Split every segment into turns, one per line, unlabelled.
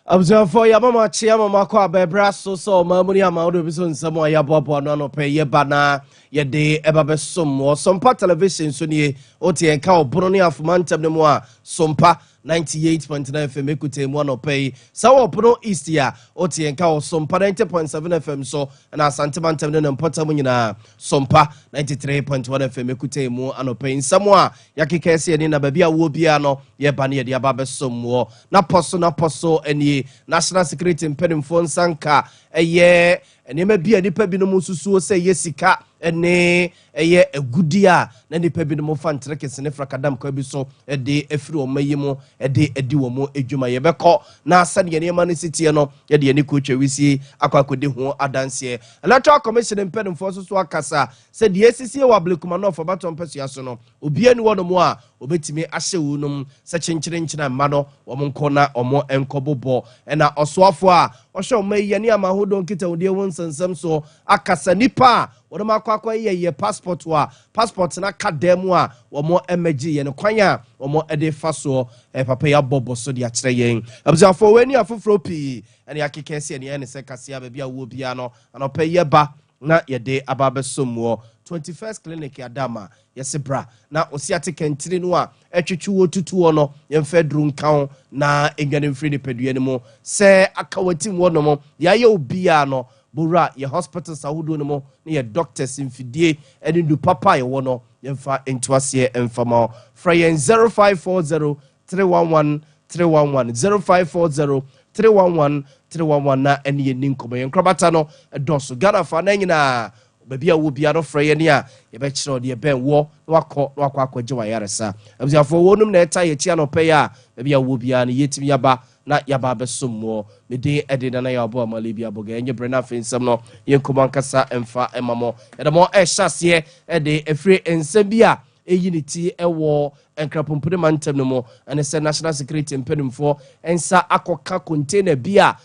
Observe for your mama, Chiama, Bebrasso, so Mamunia Maudu, some more Yabobo, no pay ye bana, ye day, ever some or some part television, Sunny, Oti and Cow, Brunia of Mantam de Moa, Sompa. 98.9 FM ekute mu no pay sawo pono east ya oti enka o Sompa 90.7 FM so na santimantem ne mpota mu nyina Sompa 93.1 FM ekute mu anopay nsamo a yakeka se ni na ba bia wo bia no ye ba ne ye dia ba besom wo na poso eni national security mpedimfo nsanka eye enema bia nipa bi no mususuo se yesika ene eye agudia na nipa bi no mo fa ntrekese ne frakadam kwa bi so de afiri o mayimo de edi wo mo edwuma ye beko na asade ye nema ne sitie no ye de ni kootwa wisi akwakode ho adanse electoral commission mpedimfo so akasa se de esisie wa blekuma no for baton pesia so no obi ani wono mo a obetimi ahye wunum se chenkyere mma no wo mo nkona omo enkobobo na osoafo a ohwe o mayi ne amahodo nkita wode won sansam so akasa nipa wo ma kwakwa ye passport wa passport na kademu a wo mo emeji ye ne kwanya wo mo ede faso papa ya bobo so de akire yen abzafo weni afofro pi ene akekese ne se kasia ba bia wo bia no anopa ye ba na ye de ababesom 21st clinic adama yesebra na osiate kentiri no a etwetwu otutu no yemfedru nkan na enwane mfiri ne pedua ne mu se akawatim wo no mo ya ye obia no bura ye hospitals ahudo no mo ne ye doctors infidie ene du papa ye wo no yemfa entuase emfama frayen 0540 311 311 0540 311 na ene ye ninkomo yen krabata no edoso Ghana fa na nyina baby will be out of Freyania, a betch or the Ben war, Wako, Yaresa. As for one net, I channel payer, maybe I will be an yet yaba, not yaba some more. The day added an ayabo, Malibia Boga, and your Brenna fin some no, Yankumankasa and Fa and Mamo, and a more chassis, a day, a free and Sebia, a unity, a war, and crapum pudimantem no more, and a national security in Pedim for, and Sa Aqua container beer,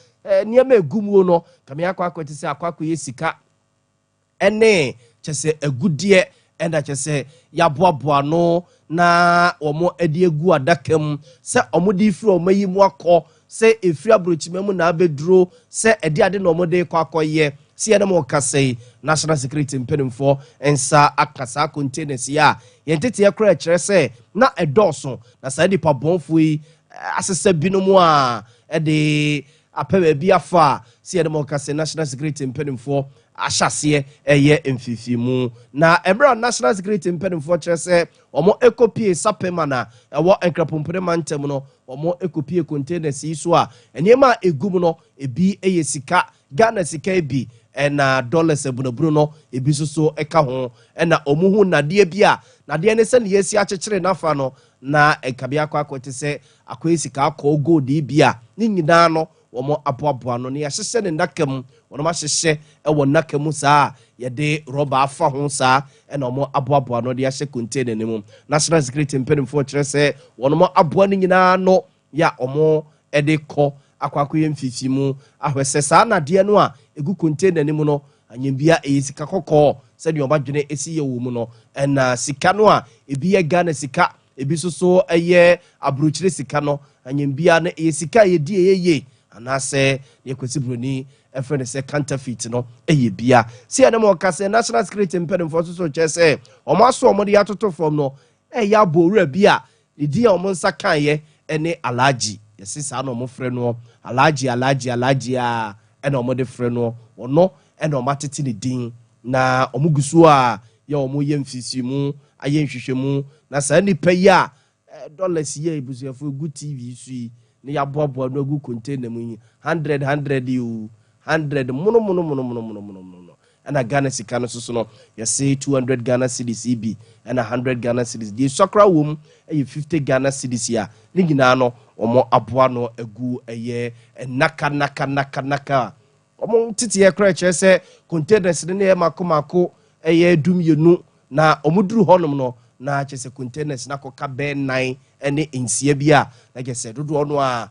near me gumuno, Kamiaka to say Aquaku Yesika. Ene chese agudie enda chese yaboaboa no na omo edi egu adakam se omo di firi omo yi mu akọ se efiri abrochimemu na abeduro se edi ade na omo de kwakoye se ene mo kase national security mpedimfo ensa akasa containers ya yentete yakra kire se na edoso na sa di pabonfo yi asese binomu a ede apewe bi afa se ene mo kase national security mpedimfo ashase eye mfifimu na ebra national security mpedimfo kire se omo ekopie sapema na ewo enkrapompere mantem no omo ekopie containers iso a enema egum no ebi eye sika Ghana sika ebi ena dollars ebunabunu no ebi so eka ho ena omuhu nade bia nade ne se ne yesi akekere nafa no na ekabia kwakote se akoyesika akọ gold bia ni nyina no womo aboaboa no ne yahye ne nakam wono ma hye ewo nakam saa ye de roba afa ho saa ena womo aboaboa no de yahye container ne mu national security mpedimfo kire se wono mo aboa ne nyina no ya womo ede kọ akwakoye mfifimu ahwese saa na de no a egu container ne mu no anyambia esika kokọ se de obadwene esi ye wo mu no ena sika no a ebi ye Ghana sika ebi so eye abrochire sika no anyambia na esika ye die ye anase ye kwesibroni efrene se counterfeit no eye bia se ene mo kase national security mpedimfo so chese omo aso omo de atoto from no ya bowura bia di omo nsa kan ye ene alaji yesisa no omo frɛ no alaji a ene omo de frɛ no ono ene omo atete ne din na omo gusu a ya omo ye mfisimu aye nhwehwemu na sa nipa yi a dollars ye ebusuafo gu TV sui ni ya boaboa no gu container mu 100 you 100 mono ana Ghana sika no so no you say 200 Ghana cedis EB ana 100 Ghana cedis di sokra wom 50 Ghana cedis ya ni nyina no omo aboa no agu eye naka omo titi ye kra che se containers ne ye makomako eye dumyenu na omo duru honom no na che se containers na koka be 9 ene nsia bia like I said dodo no a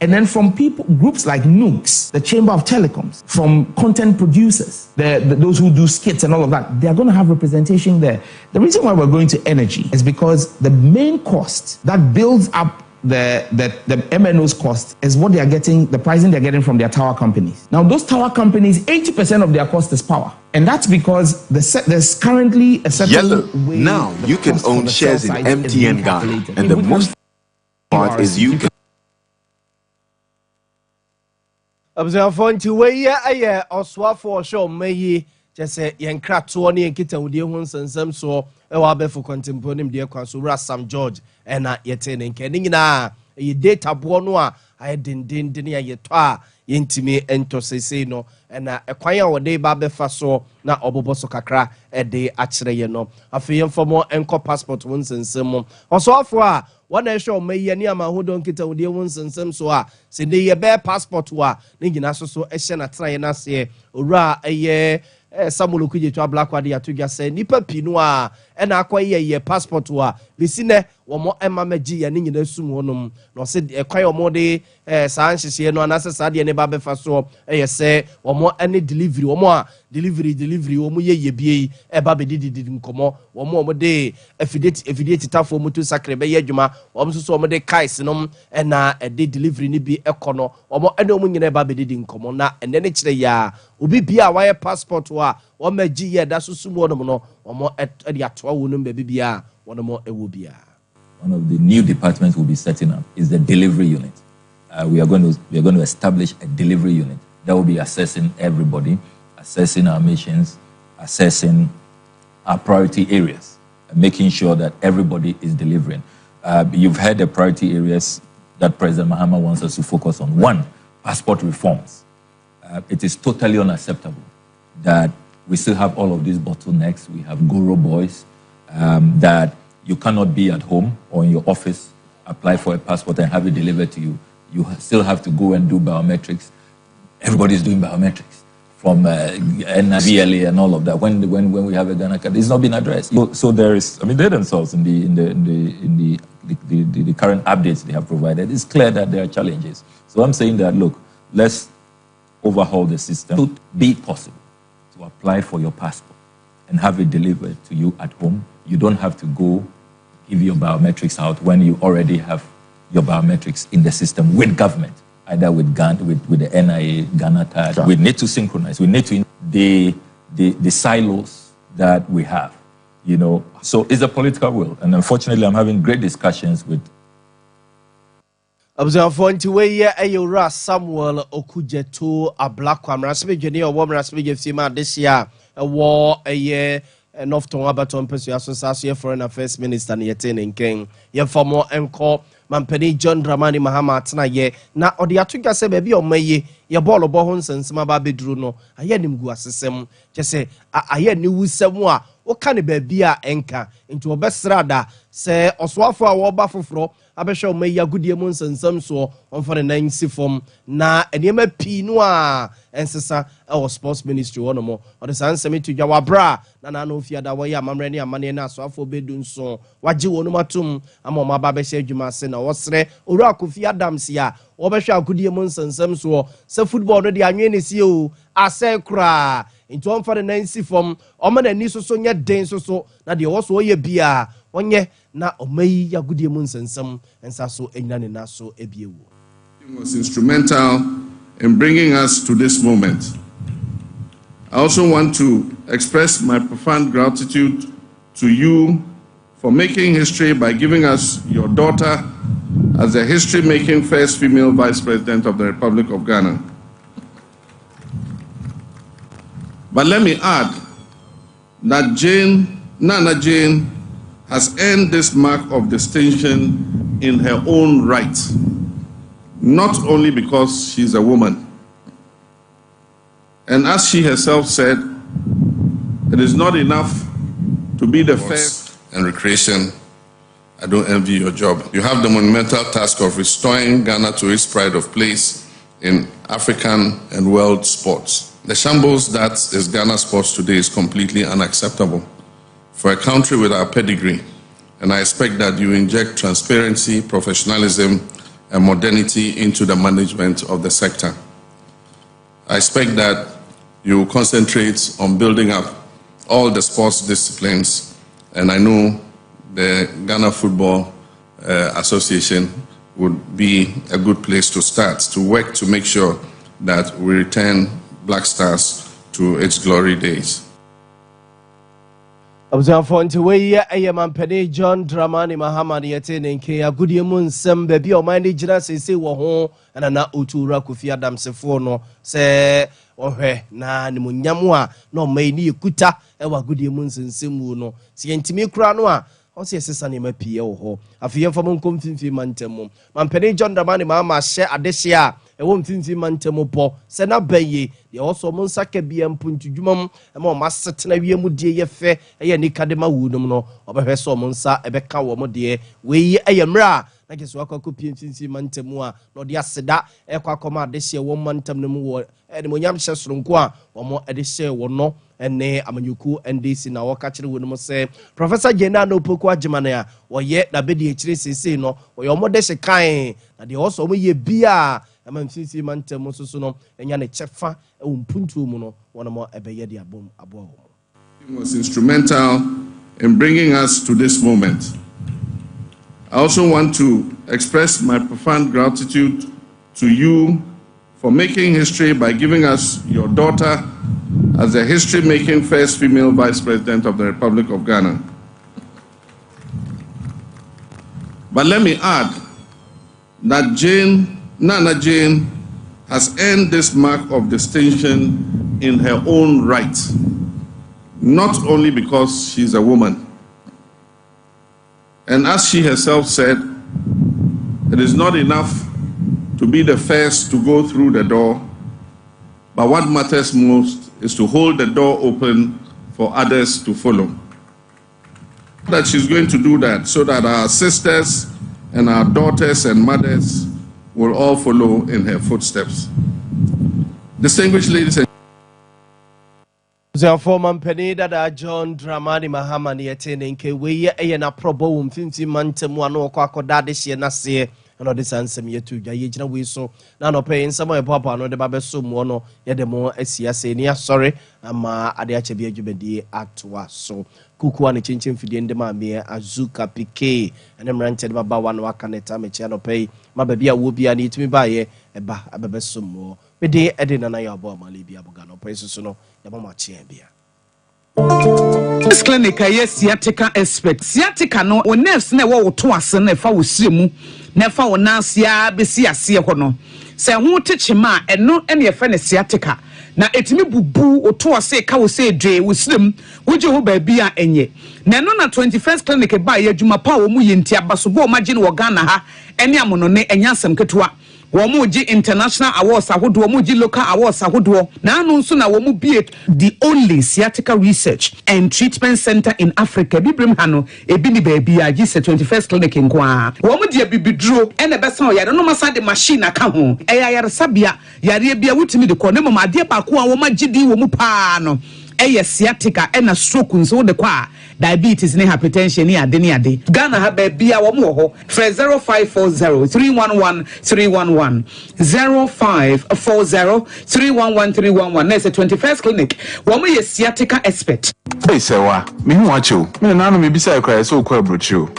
And then from people, groups like Nukes, the Chamber of Telecoms, from content producers, those who do skits and all of that, they are going to have representation there. The reason why we're going to energy is because the main cost that builds up the MNO's cost is what they are getting, the pricing they're getting from their tower companies. Now, those tower companies, 80% of their cost is power. And that's because there's currently a certain
Yellow.
way
Now you can own shares in MTN Ghana. And the most part is you can.
Abusuafo nti wei aye oswafo show meyi jese yenkra to ne yenkita wudie ho nsensem so e wa befo contemporary de kwa so wura Sam George na yete ne nke nyina e data bo no a aye dindindin ya yeto a yentimi entosese no na ekwan a wode ba befa so na obobo so kakra e de akire ye no afeye mfomo enko passport won nsensem oswafo a wana show meyi ani amahodo nkita wudie ho nsensem so a se ne ye be passport wa ne nyina so ehye na tran ye na se owura eye Samuel Okujetu Blackwater ya tugya se nipa pinu a na akwaye ye passport wa bisine wo mo emamaji ya ne nyina sum honum no se ekwan wo mo de saa nhihye no anase saa de ne ba befa so se wo mo ene delivery wo mo a delivery wo mo ye bie e ba be didi nkomo wo mo de afidie titafo mutu sakre be ye adwuma wo mo so wo mo de kais no na de delivery ni bi ekono wo mo ene wo mo nyina ba be didi nkomo na ene ne kire ya obi bia wa passport wa wo magi ye da so sum honum no wo mo de atoa wo no be bia wo no mo ewo bia.
One of the new departments we'll be setting up is the delivery unit. We are going to establish a delivery unit that will be assessing everybody, assessing our missions, assessing our priority areas, and making sure that everybody is delivering. You've heard the priority areas that President Mahama wants us to focus on. One, passport reforms. It is totally unacceptable that we still have all of these bottlenecks. We have Guru boys that you cannot be at home or in your office, apply for a passport and have it delivered to you. You still have to go and do biometrics. Everybody's doing biometrics from NVLA and all of that. When we have a Ghana card, it's not been addressed. So there is, I mean, they themselves in the current updates they have provided, it's clear that there are challenges. So I'm saying that, look, let's overhaul the system. It would be possible to apply for your passport and have it delivered to you at home. You don't have to go give your biometrics out when you already have your biometrics in the system with government, either with the NIA, Ghana Card. Sure. We need to synchronize. We need to the silos that we have, you know. So it's a political will, and unfortunately, I'm having great discussions with.
Abusuafo nti weye ayura Samuel Okujetu Blackwater mrasebejeni owo mrasebejefima this year wo eye Northton Abaton Pesu Association Foreign Affairs Minister ne yete ne nken ye formo enko mampani John Dramani Mahama atena ye na ode atoga se ba bi o maye ye ball bo ho nsensema ba beduru no aye nimgu asesem kese aye ni wusem a wo ka ne ba bi a enka nti obesrada se oswafo a wo ba foforo abehwe o maye agudie mu nsensem so onfa ne nan sifom na enema pi no a ensesa e sports ministry wono mo ode san semi tudwa wabra na no fiada wo ya mamre ne amane na aswafo bedu nso waje wonu matum ama ma ba behwe adwuma se na wosre oru akofi adams ya wo behwe agudie mu nsensem so se football no de anwe ne sie o ase kra nti onfa ne nan sifom o ma na ni so nya den so na de wo so ye bia onye na omayi yagudie mu nsensem ensa so enyina ne na so ebiewu.
It was instrumental in bringing us to this moment. I also want to express my profound gratitude to you for making history by giving us your daughter as the history-making first female Vice President of the Republic of Ghana. But let me add that Nana Jane has earned this mark of distinction in her own right, not only because she's a woman. And as she herself said, it is not enough to be the first.
And recreation, I don't envy your job. You have the monumental task of restoring Ghana to its pride of place in African and world sports. The shambles that is Ghana sports today is completely unacceptable for a country with our pedigree, and I expect that you inject transparency, professionalism, and modernity into the management of the sector. I expect that you will concentrate on building up all the sports disciplines, and I know the Ghana Football Association would be a good place to start, to work to make sure that we return Black Stars to its glory days.
Observe nti we ye mampene John Dramani Mahama ne yete ne nke agudie mu nsem ba bi o man ne gira sese wo ho na otura Kofi Adamsefo no se ohwe na ne munyam a na o man ne ekuta e wa agudie mu nsensemu no se yentimi kura no a o se sesa ne mapie wo ho afiye fam nkomfimfi mantam mampene John Dramani Mahama hye adehye a ewo mfimfi mantam po se na baye de also mon saka bia mpuntudwumam e ma o masetena wiemu die ye fe eye nikadema wunum no obehwe so mon sa ebeka wo mo de we eye mra na keso akoko mfimfi mantam a no de aseda e kwa koma adehye wo mantam no mu wo ene monyam hye soronko a wo mo adehye wo no ene amanyuku NDC na wo ka kire wonum se Professor Jena no poku agimane a wo ye na bedi e kire sese no wo yo mo dehye kan na de also mo ye bia mfimfi mantam so no enya ne chefa e mpuntu mu no wono mo ebeye de abom abo.
He was instrumental in bringing us to this moment. I also want to express my profound gratitude to you for making history by giving us your daughter as the history-making first female Vice President of the Republic of Ghana. But let me add that Nana Jane has earned this mark of distinction in her own right, not only because she's a woman. And as she herself said, it is not enough to be the first to go through the door, but what matters most is to hold the door open for others to follow. That she's going to do that so that our sisters and our daughters and mothers will all follow in her footsteps. Distinguished ladies and
former penny that John Dramani Mahama ne yete ne nke we ye na probo mfimfi mantam ano kwakọ dade hye na se no de sansem yetu dwa ye gina we so na no pay nsam e papa no de ba beso mu no ye de mo asia se ni asori ama ade ache bi adwumadi atwa so kukuwa ne chinchin fidie ndem ame azuka pk ene mrante de baba wa no aka neta me chia no pay ma ba bia wo bia ne itimi ba ye eba abebeso mu me de ede na ya obo amale bia buga no pay so no ya mama chia bia.
This clinic is sciatica expert. Sciatica no o nerves na wo to ase na fa wo siremu na fa wo nansia besi ase ho no. Se ho techima eno ene ye fa ne sciatica na etimi bubu o to ase ka wo se dwe wo sirem wo je ho ba bia enye. Na eno na 21st clinic ba ye adwuma pa wo mu ye ntia baso bo magine wo Ghana ha ene amono ne enyasem ketewa. Womuji international awards ahodo womuji local awards ahodo na anu nso na womu be the only sciatica research and treatment center in Africa bibrim hano ebi ni baby agi se 21st clinic nkwa womuji bibidro ene besa o yare no masa de machine aka ho yare sabia yare bia wutimi de ko ne mama de ba ko a womagidi womu pa no sciatica ena stroke nso de kwa diabetes ne hypertension ni ade Ghana ha ba bia wo mo ho 0540 311 311 0540 311 311 na 21st clinic wo mo ye sciatica expert.
Hey sewa me hu acho me na no me bisa ekra so kwa brochu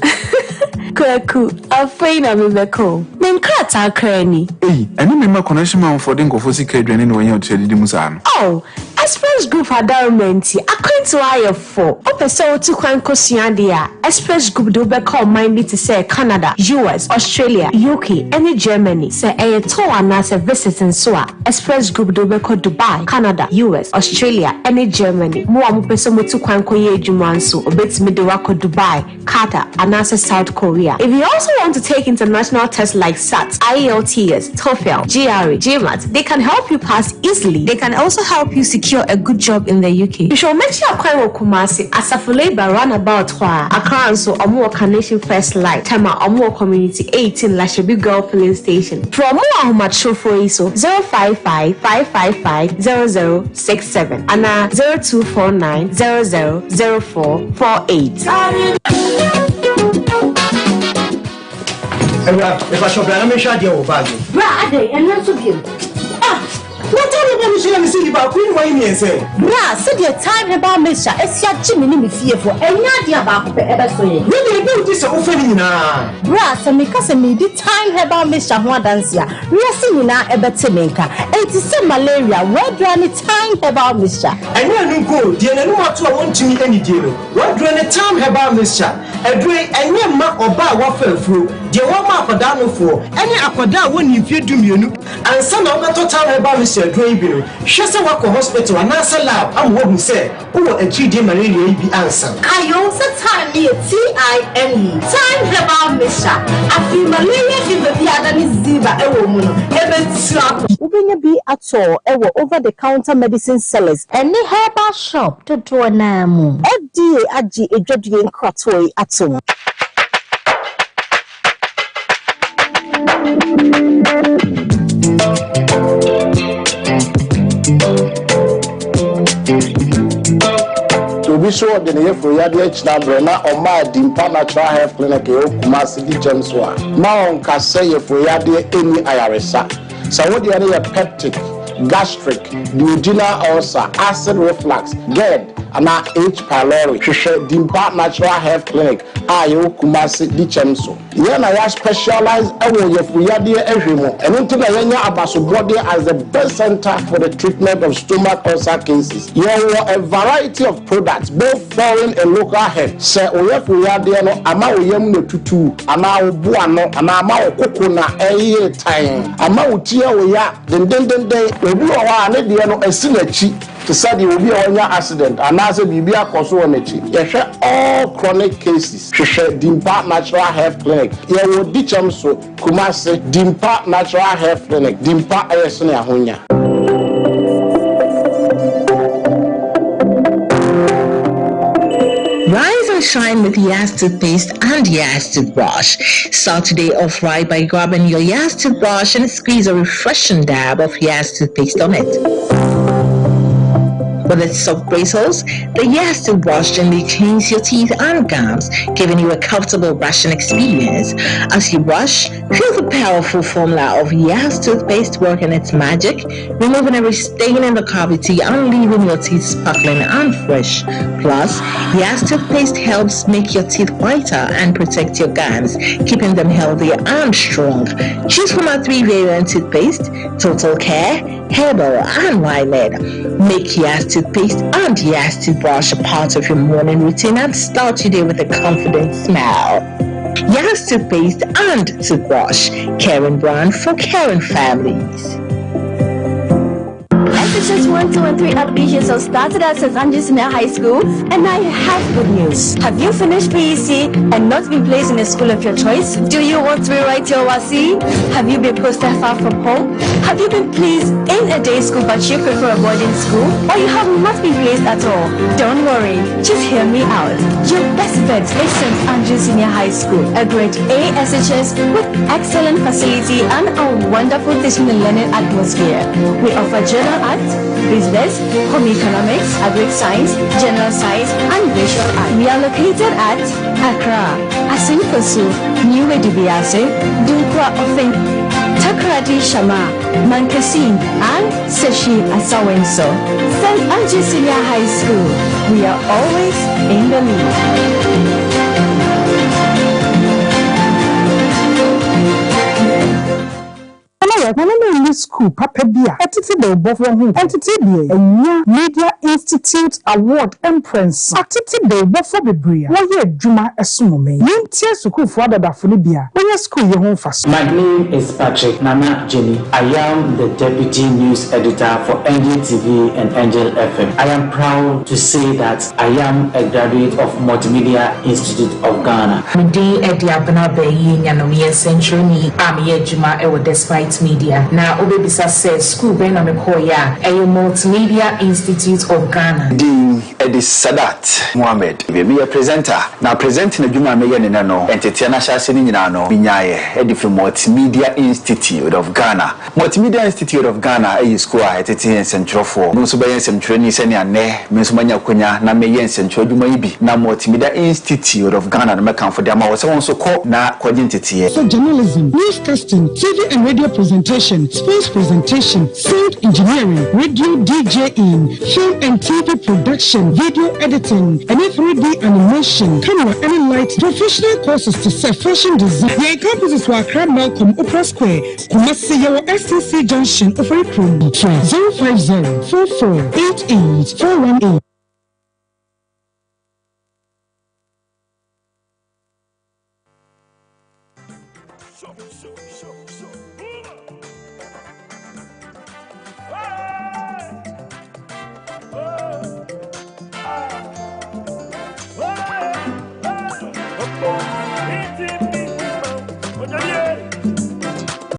Kwaku, afraina mebeko. Menkrata krani.
Hey, eni me ma connection man for den kofo sika dwane ne wanya otedi musa no.
Oh, Express Group adornment. According to IF4, opeso to kwan kosua dia. Express Group do be call mind me to say Canada, US, Australia, UK, and Germany. Say a tour and as a visit in Swa. Express Group do be call Dubai, Canada, US, Australia, and Germany. Mo amu peso mo to kwan koye jumanso. Obet me do wako Dubai, Qatar, and as South Korea. If you also want to take international tests like SAT, IELTS, TOEFL, GRE, GMAT, they can help you pass easily. They can also help you secure a good job in the UK. You should mention Akwa Kumasi, Asafo Labour runabout Accra and so Omo Nation First Light, Tema Omo Community 18 Lashabi Girl Filling Station. For more Ahmad for ISO 055 555 0067 and 0249 000448.
If I shop, I'm not sure you're bad.
Brother, and not to him.
What are you going to see about Queen Wayne and say?
Bra, said your time about Misha, it's your Jimmy fearful, and not the about the ever so.
Really, do this offering now.
Bra, some because I need the time about Misha Wadansia. We are seeing now a better maker. It is some malaria. What do any time about Misha?
I know go, dear, and what I want to meet any deal. What do any time about Misha? A great and your map or bar waffle through. Dear, one map for Dano for any aquada when you feed to me, and some of the time about Misha. Shasa wako hospital and answer lab. I'm what we say. Who a 3-day malaria be answer.
I also time me TIME. Time about Misha. I feel malaria fever the other is Ziba a woman. Even slap. Ubina be at all over the counter medicine sellers. Any herbal shop to do an amu. FDA Aji a judging crotway at all.
To be sure, the near for Yadich Nabrena or my Dimpa Natural Health Clinic, Kumasi James one. Now on Casay for Yadi any IRSA. So what the other peptic, gastric, duodenal ulcer, acid reflux, GERD, and H. pylori. Dimpa Natural Health Clinic, Ayo Kumasi Dichemso. Yana ya specialized area for Yadi Ejimo, and into the Yanya Abaso body as the best center for the treatment of stomach ulcer cases. You have a variety of products, both foreign and local health. Say Oyefu Yadi no ama oyem no tutu, ama obuano, ama okokona eye time, ama utia oya, den obi owa ne de no esinachi. To say there will be an accident and as a baby akoso on echi. Yehwe all chronic cases. Hwehwe Dimpa Natural Health Clinic. Ye wo Dichemso Kumasi Dimpa Natural Health Clinic. Dimpa ayesone ahonya.
Rise and shine with Yas toothpaste and Yas toothbrush. Start today off right by grabbing your Yas toothbrush and squeeze a refreshing dab of Yas toothpaste on it. With its soft bristles, the Yas toothbrush gently cleans your teeth and gums, giving you a comfortable brushing experience. As you brush, feel the powerful formula of Yas toothpaste working its magic, removing every stain in the cavity and leaving your teeth sparkling and fresh. Plus, Yas toothpaste helps make your teeth whiter and protect your gums, keeping them healthy and strong. Choose from our 3-variant toothpaste: Total Care, Herbal, and Wild. Make Yas toothpaste and Yas toothbrush a part of your morning routine and start your day with a confident smile. Yas toothpaste and toothbrush, caring brand for caring families.
SHS 1, 2, and 3 applications have started at St. Andrews Senior High School, and I have good news. Have you finished PEC and not been placed in a school of your choice? Do you want to rewrite your WASI? Have you been posted far from home? Have you been placed in a day school but you prefer a boarding school? Or you have not been placed at all? Don't worry, just hear me out. Your best bet is St. Andrews Senior High School, a grade A SHS with excellent facility and a wonderful teaching and learning atmosphere. We offer general arts, business, home economics, agric science, general science, and visual art. We are located at Accra, Asinfosu, New Edibiase, Dunkwa Ofin, Takradi Shama, Mankasim, and Seshi Asawenso. St. Andrews Senior High School. We are always in the lead.
School Papa Bia, Entity the Buffalo Entity Bia, Media Institute Award Empress, Entity the Buffalo Bria, why Juma Esumome, Yentia Suku Father Dafunibia, where school your home first.
My name is Patrick Nana Jenny. I am the Deputy News Editor for Angel TV and Angel FM. I am proud to say that I am a graduate of Multimedia Institute of Ghana.
Midi Ediabana Bayi Yanomiya Century, I'm Juma Ewo Despite Media. Now, Obebisa says, School Bena Mekoya, a Multimedia Institute of Ghana.
The
Yedi Sadat Mohammed. Me a presenter. Now presenting a Juma Megan in Ano, and Tetiana Shasini Nano, Minyaye, Eddie from Multimedia Institute of Ghana. Multimedia Institute of Ghana, a school at Etienne Central for Musubayan and training Senia Ne, Musumania Kunya, Namayan Central Jumaibi, now Multimedia Institute of Ghana, and Mekan for them was also called Na Quadentity.
For journalism, newscasting, TV and radio presentation, sports presentation, sound engineering, radio DJing, film and TV production, video editing, and 3D animation, camera and light, professional courses to self fashion design. The campuses were Accra Malcolm, Upper Square, Kumasi, STC Junction, Offericrum, 050 44 88 418.